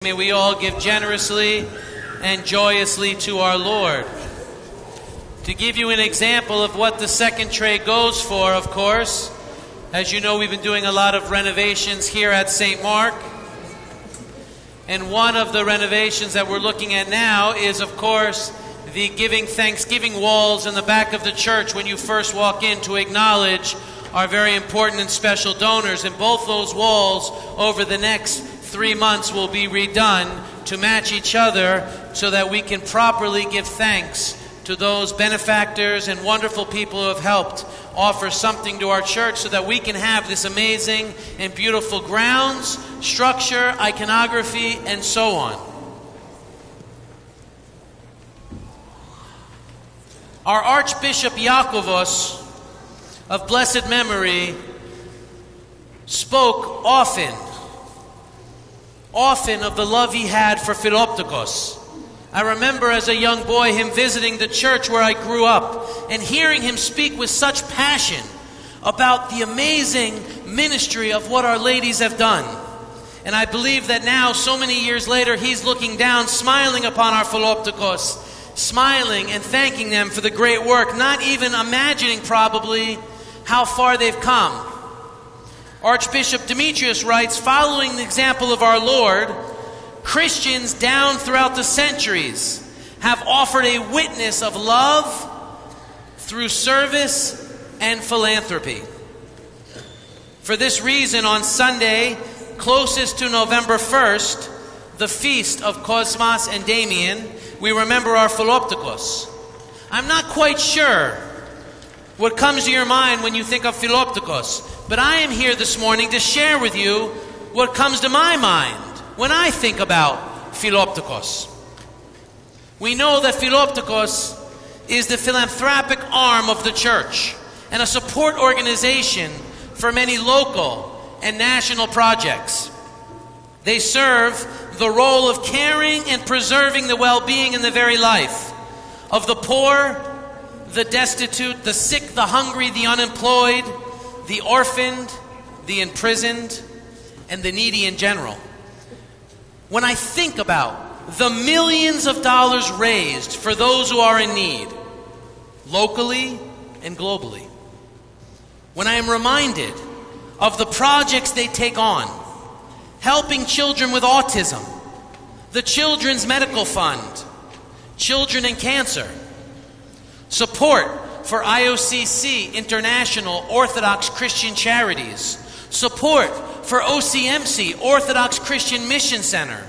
May we all give generously and joyously to our Lord. To give you an example of what the second tray goes for, of course, as you know, we've been doing a lot of renovations here at St. Mark. And one of the renovations that we're looking at now is, of course, the giving Thanksgiving walls in the back of the church when you first walk in to acknowledge our very important and special donors. And both those walls over the next 3 months will be redone to match each other so that we can properly give thanks to those benefactors and wonderful people who have helped offer something to our church so that we can have this amazing and beautiful grounds, structure, iconography, and so on. Our Archbishop Iakovos of blessed memory spoke often of the love he had for Philoptochos. I remember as a young boy him visiting the church where I grew up and hearing him speak with such passion about the amazing ministry of what our ladies have done. And I believe that now, so many years later, he's looking down, smiling upon our Philoptochos, smiling and thanking them for the great work, not even imagining probably how far they've come. Archbishop Demetrius writes, following the example of our Lord, Christians down throughout the centuries have offered a witness of love through service and philanthropy. For this reason, on Sunday, closest to November 1st, the feast of Cosmas and Damian, we remember our Philoptochos. I'm not quite sure what comes to your mind when you think of Philoptochos, but I am here this morning to share with you what comes to my mind when I think about Philoptochos. We know that Philoptochos is the philanthropic arm of the church and a support organization for many local and national projects. They serve the role of caring and preserving the well-being and the very life of the poor, the destitute, the sick, the hungry, the unemployed, the orphaned, the imprisoned, and the needy in general. When I think about the millions of dollars raised for those who are in need, locally and globally, when I am reminded of the projects they take on, helping children with autism, the Children's Medical Fund, Children in Cancer, support for IOCC, International Orthodox Christian Charities, support for OCMC, Orthodox Christian Mission Center,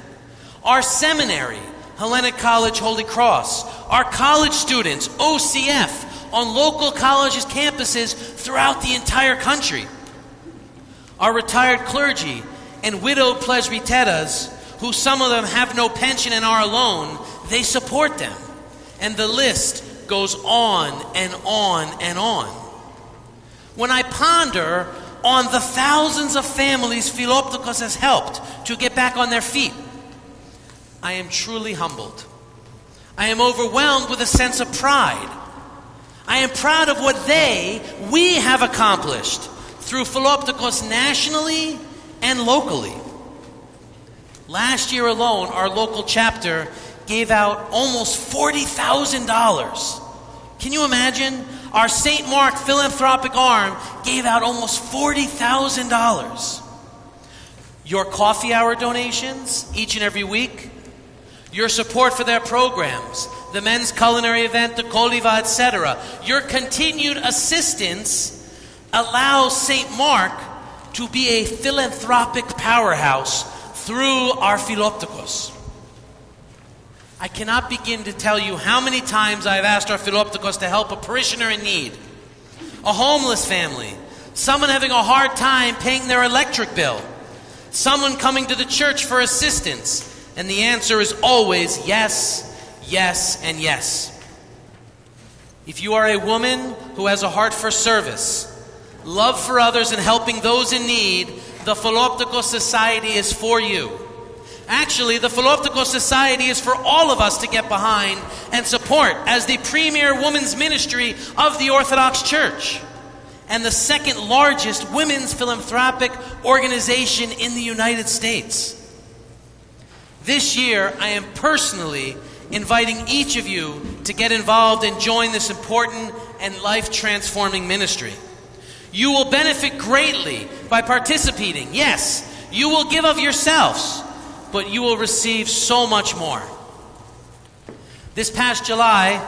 our seminary, Hellenic College Holy Cross, our college students, OCF, on local colleges' campuses throughout the entire country, our retired clergy and widowed presbyteras, who some of them have no pension and are alone, they support them. And the list goes on and on and on. When I ponder on the thousands of families Philoptochos has helped to get back on their feet, I am truly humbled. I am overwhelmed with a sense of pride. I am proud of what we have accomplished through Philoptochos nationally and locally. Last year alone, our local chapter gave out almost $40,000. Can you imagine? Our St. Mark philanthropic arm gave out almost $40,000. Your coffee hour donations each and every week, your support for their programs, the men's culinary event, the Koliva, etc., your continued assistance allows St. Mark to be a philanthropic powerhouse through our Philoptochos. I cannot begin to tell you how many times I have asked our Philoptochos to help a parishioner in need, a homeless family, someone having a hard time paying their electric bill, someone coming to the church for assistance, and the answer is always yes, yes, and yes. If you are a woman who has a heart for service, love for others, and helping those in need, the Philoptochos Society is for you. Actually, the Philoptochos Society is for all of us to get behind and support as the premier women's ministry of the Orthodox Church and the second largest women's philanthropic organization in the United States. This year, I am personally inviting each of you to get involved and join this important and life-transforming ministry. You will benefit greatly by participating. Yes, you will give of yourselves, but you will receive so much more. This past July,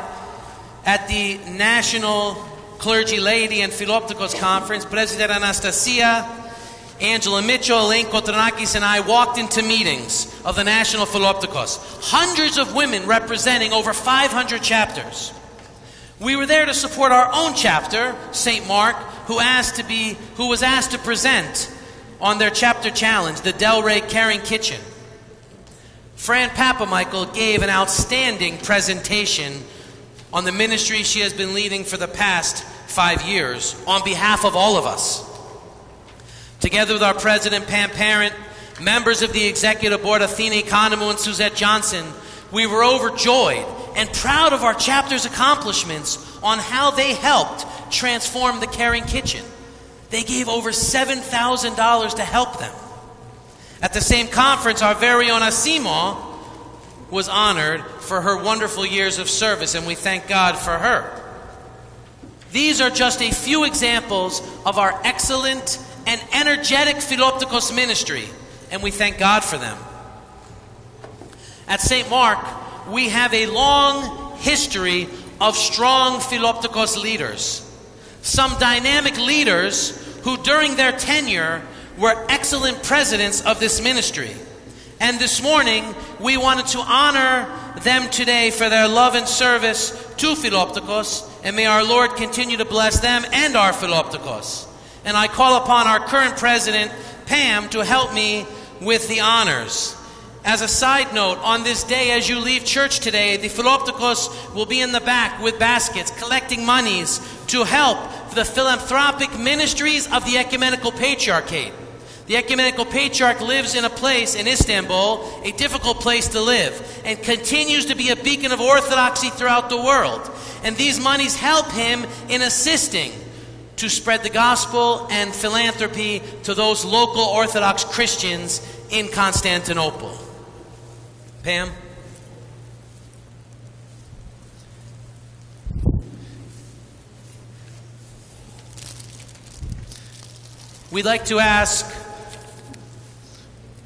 at the National Clergy Laity and Philoptochos Conference, President Anastasia, Angela Mitchell, Elaine Kotranakis, and I walked into meetings of the National Philoptochos. Hundreds of women representing over 500 chapters. We were there to support our own chapter, St. Mark, who was asked to present on their chapter challenge, the Delray Caring Kitchen. Fran Papamichael gave an outstanding presentation on the ministry she has been leading for the past 5 years on behalf of all of us. Together with our president, Pam Parent, members of the executive board, Athena Economou and Suzette Johnson, we were overjoyed and proud of our chapter's accomplishments on how they helped transform the Caring Kitchen. They gave over $7,000 to help them. At the same conference, our very own Asimo was honored for her wonderful years of service, and we thank God for her. These are just a few examples of our excellent and energetic Philoptochos ministry, and we thank God for them. At St. Mark, we have a long history of strong Philoptochos leaders. Some dynamic leaders who during their tenure were excellent presidents of this ministry. And this morning, we wanted to honor them today for their love and service to Philoptochos, and may our Lord continue to bless them and our Philoptochos. And I call upon our current president, Pam, to help me with the honors. As a side note, on this day, as you leave church today, the Philoptochos will be in the back with baskets, collecting monies to help the philanthropic ministries of the Ecumenical Patriarchate. The Ecumenical Patriarch lives in a place in Istanbul, a difficult place to live, and continues to be a beacon of orthodoxy throughout the world. And these monies help him in assisting to spread the gospel and philanthropy to those local Orthodox Christians in Constantinople. Pam? We'd like to ask,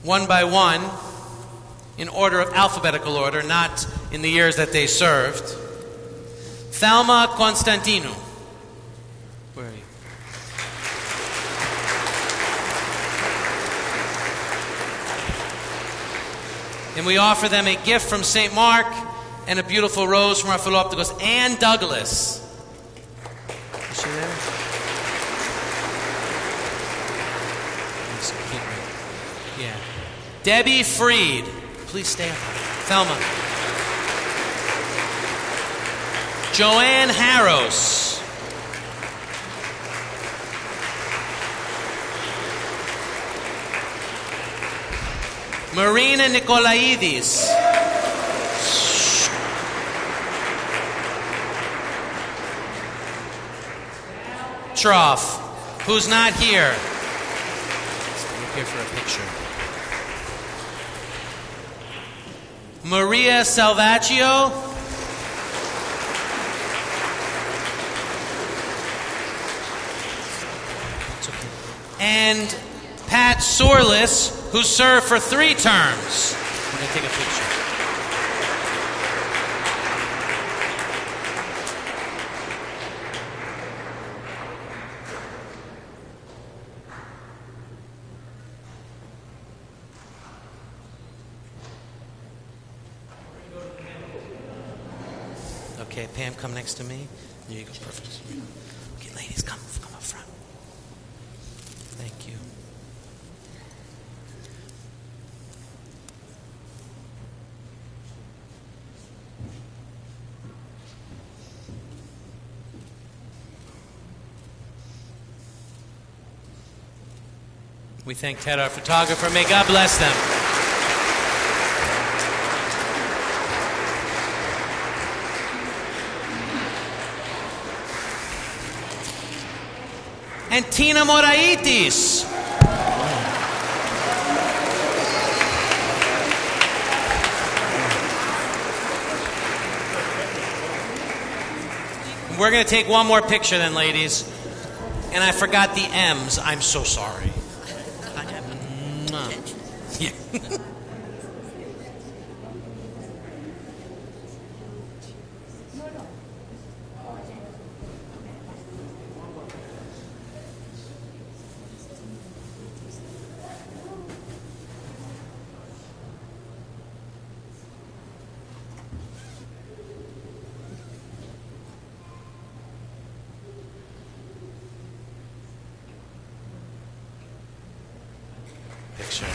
one by one, in order of alphabetical order, not in the years that they served. Thelma Constantinou. Where are you? And we offer them a gift from St. Mark and a beautiful rose from our Philoptochos. Anne Douglas. Is she there? Yeah. Debbie Freed. Please stay up. Thelma. Joanne Harros. Marina Nikolaidis. Trough, who's not here. Stand here for a picture. Maria Salvaccio. And Pat Sorlis, who served for 3 terms. I'm going to take a picture. Okay, Pam, come next to me. There you go, perfect. Okay, ladies, come up front. Thank you. We thank Ted, our photographer. May God bless them. And Tina Moraitis. We're going to take one more picture then, ladies. And I forgot the M's. I'm so sorry. Yeah. Picture.